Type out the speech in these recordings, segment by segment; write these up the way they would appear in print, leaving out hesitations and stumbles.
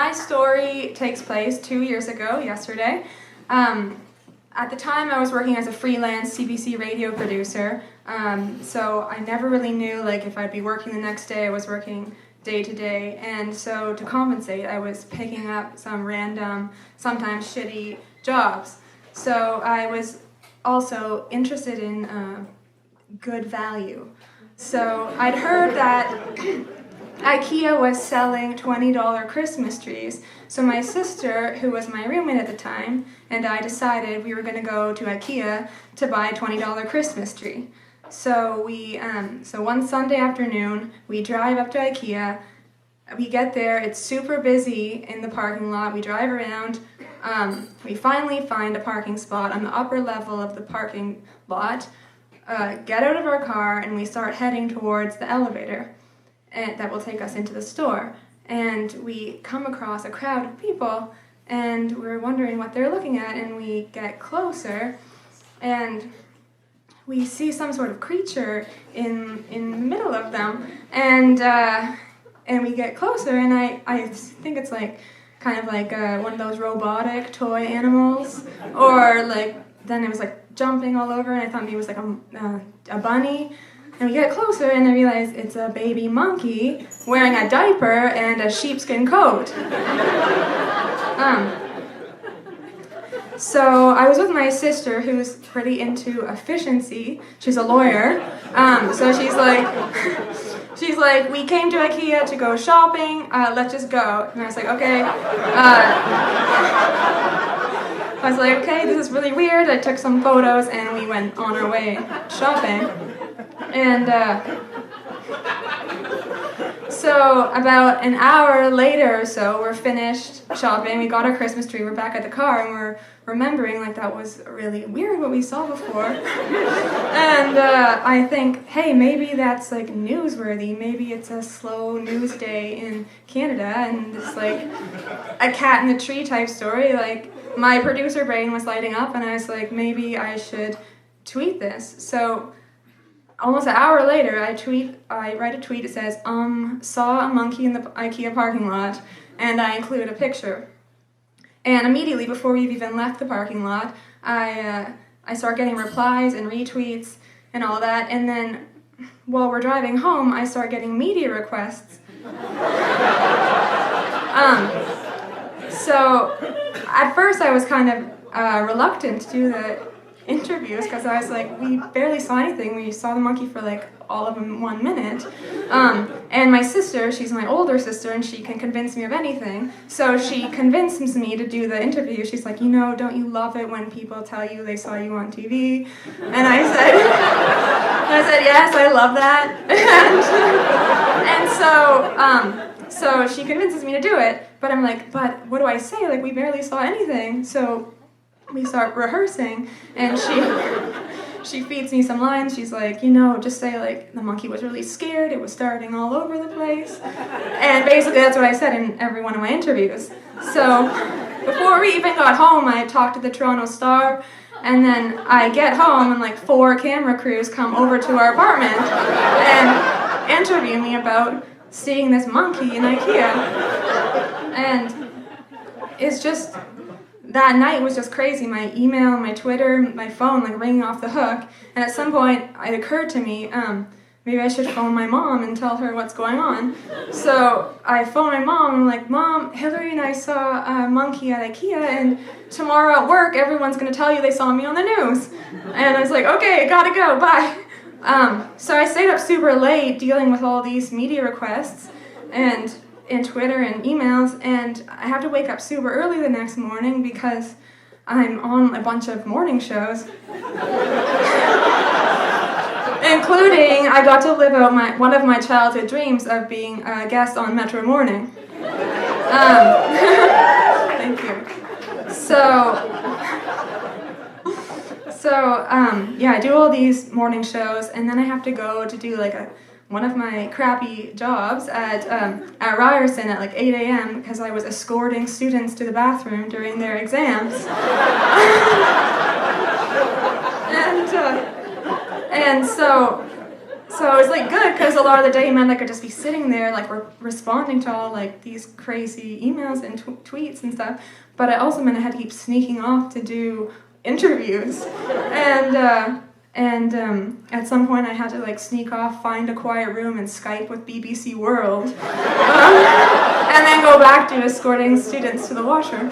my story takes place 2 years ago, yesterday. At the time, I was working as a freelance CBC radio producer, so I never really knew if I'd be working the next day. I was working day to day, and so to compensate, I was picking up some random, sometimes shitty jobs. So I was also interested in good value. So I'd heard that IKEA was selling $20 Christmas trees. So my sister, who was my roommate at the time, and I decided we were going to go to IKEA to buy a $20 Christmas tree. So so one Sunday afternoon, we drive up to IKEA. We get there, it's super busy in the parking lot. We drive around. We finally find a parking spot on the upper level of the parking lot, get out of our car, and we start heading towards the elevator that will take us into the store. And we come across a crowd of people, and we're wondering what they're looking at, and we get closer, and we see some sort of creature in the middle of them, and we get closer, and I think it's kind of like one of those robotic toy animals, or then it was jumping all over, and I thought maybe it was a bunny. And we get closer, and I realize it's a baby monkey wearing a diaper and a sheepskin coat. So I was with my sister, who's pretty into efficiency. She's a lawyer. So she's like, we came to IKEA to go shopping. Let's just go. And I was like, okay. I was like, okay, this is really weird. I took some photos, and we went on our way shopping. And so about an hour later or so, we're finished shopping. We got our Christmas tree. We're back at the car, and we're remembering that was really weird what we saw before. And I think, hey, maybe that's newsworthy. Maybe it's a slow news day in Canada, and it's a cat in the tree type story. My producer brain was lighting up, and I was like, maybe I should tweet this. So almost an hour later, I write a tweet that says, saw a monkey in the IKEA parking lot, and I include a picture. And immediately, before we've even left the parking lot, I start getting replies and retweets and all that, and then while we're driving home, I start getting media requests. So at first I was kind of reluctant to do the interviews, because I was like, we barely saw anything. We saw the monkey for all of 1 minute. And my sister, she's my older sister, and she can convince me of anything. So she convinces me to do the interview. She's like, don't you love it when people tell you they saw you on TV? And I said, yes, I love that. And so she convinces me to do it. But I'm like, but what do I say? We barely saw anything. So we start rehearsing, and she feeds me some lines. She's like, just say the monkey was really scared, it was starting all over the place. And basically that's what I said in every one of my interviews. So before we even got home, I talked to the Toronto Star, and then I get home, and 4 camera crews come over to our apartment and interview me about seeing this monkey in IKEA. And it's just, that night was just crazy. My email, my Twitter, my phone, ringing off the hook. And at some point, it occurred to me, maybe I should phone my mom and tell her what's going on. So I phoned my mom, and I'm like, Mom, Hillary and I saw a monkey at IKEA, and tomorrow at work, everyone's going to tell you they saw me on the news. And I was like, okay, gotta go, bye. So I stayed up super late dealing with all these media requests, and Twitter and emails, and I have to wake up super early the next morning because I'm on a bunch of morning shows. Including, I got to live out one of my childhood dreams of being a guest on Metro Morning. Thank you. So, I do all these morning shows, and then I have to go to do one of my crappy jobs at Ryerson at 8 a.m. because I was escorting students to the bathroom during their exams. And so So it was like good because a lot of the day meant I could just be sitting there like responding to all like these crazy emails and tweets and stuff. But it also meant I had to keep sneaking off to do interviews, and at some point I had to like sneak off, find a quiet room, and Skype with BBC World, and then go back to escorting students to the washroom.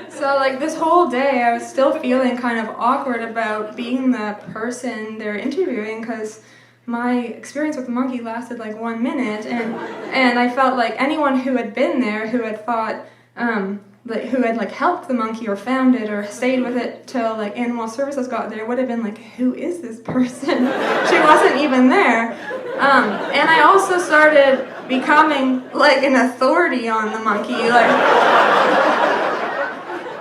So like this whole day I was still feeling kind of awkward about being the person they're interviewing, because my experience with the monkey lasted like 1 minute, and I felt like anyone who had been there, who had thought, who had like helped the monkey or found it or stayed with it till like animal services got there, would have been like, who is this person? She wasn't even there. And I also started becoming like an authority on the monkey,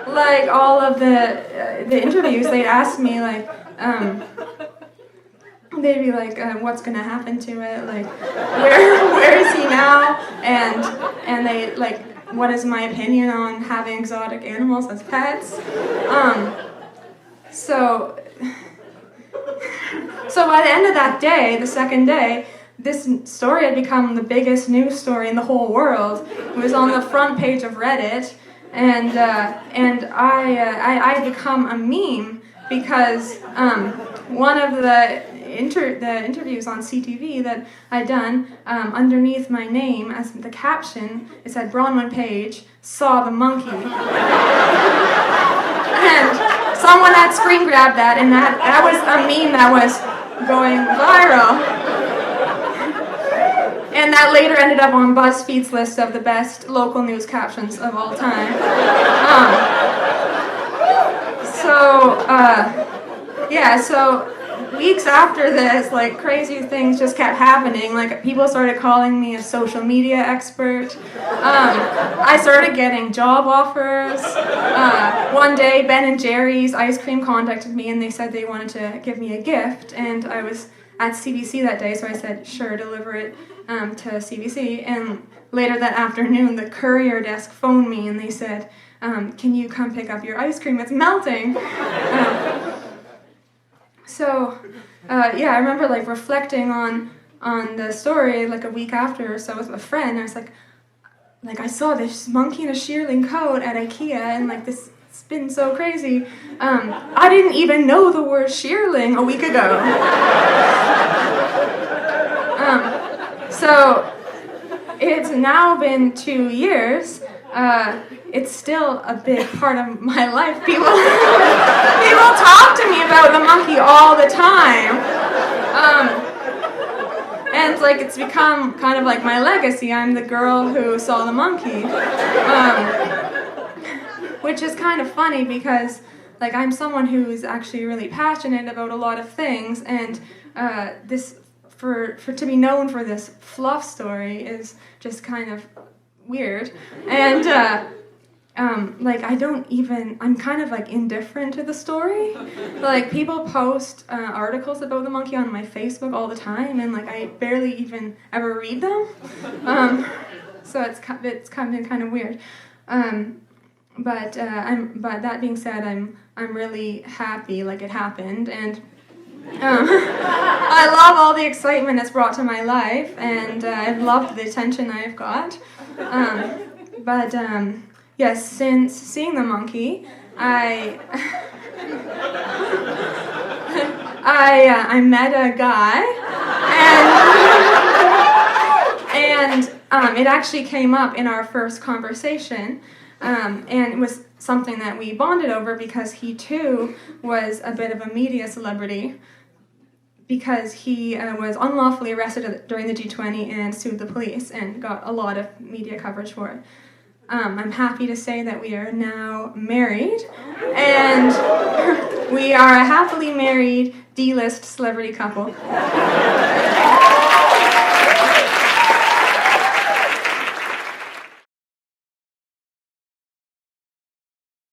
like all of the interviews, they'd ask me like, they'd be like, what's gonna happen to it? Like, where is he now? And they like, what is my opinion on having exotic animals as pets? So by the end of that day, the second day, this story had become the biggest news story in the whole world. It was on the front page of Reddit. And I had become a meme because one of the interviews on CTV that I'd done, underneath my name as the caption, it said Bronwyn Page saw the monkey. And someone had screen grabbed that, and that was a meme that was going viral. And that later ended up on BuzzFeed's list of the best local news captions of all time. So weeks after this, like crazy things just kept happening. Like people started calling me a social media expert. I started getting job offers. One day, Ben & Jerry's ice cream contacted me and they said they wanted to give me a gift, and I was at CBC that day, so I said, sure, deliver it to CBC. And later that afternoon, the courier desk phoned me and they said, can you come pick up your ice cream? It's melting. I remember like reflecting on the story like a week after or so with a friend. I was like I saw this monkey in a shearling coat at IKEA, and like this, it's been so crazy. I didn't even know the word shearling a week ago. So it's now been 2 years. It's still a big part of my life. People talk to me about the monkey all the time. And it's like it's become kind of like my legacy. I'm the girl who saw the monkey. Which is kind of funny because like I'm someone who's actually really passionate about a lot of things, and this for to be known for this fluff story is just kind of weird. And I'm kind of like indifferent to the story. Like people post articles about the monkey on my Facebook all the time, and like I barely even ever read them. So it's kind of weird. But that being said, I'm really happy like it happened, and I love all the excitement it's brought to my life, and I've loved the attention I've got. Yes, since seeing the monkey, I met a guy, and it actually came up in our first conversation, and it was something that we bonded over because he too was a bit of a media celebrity, because he was unlawfully arrested during the G20 and sued the police and got a lot of media coverage for it. I'm happy to say that we are now married, and we are a happily married D-list celebrity couple.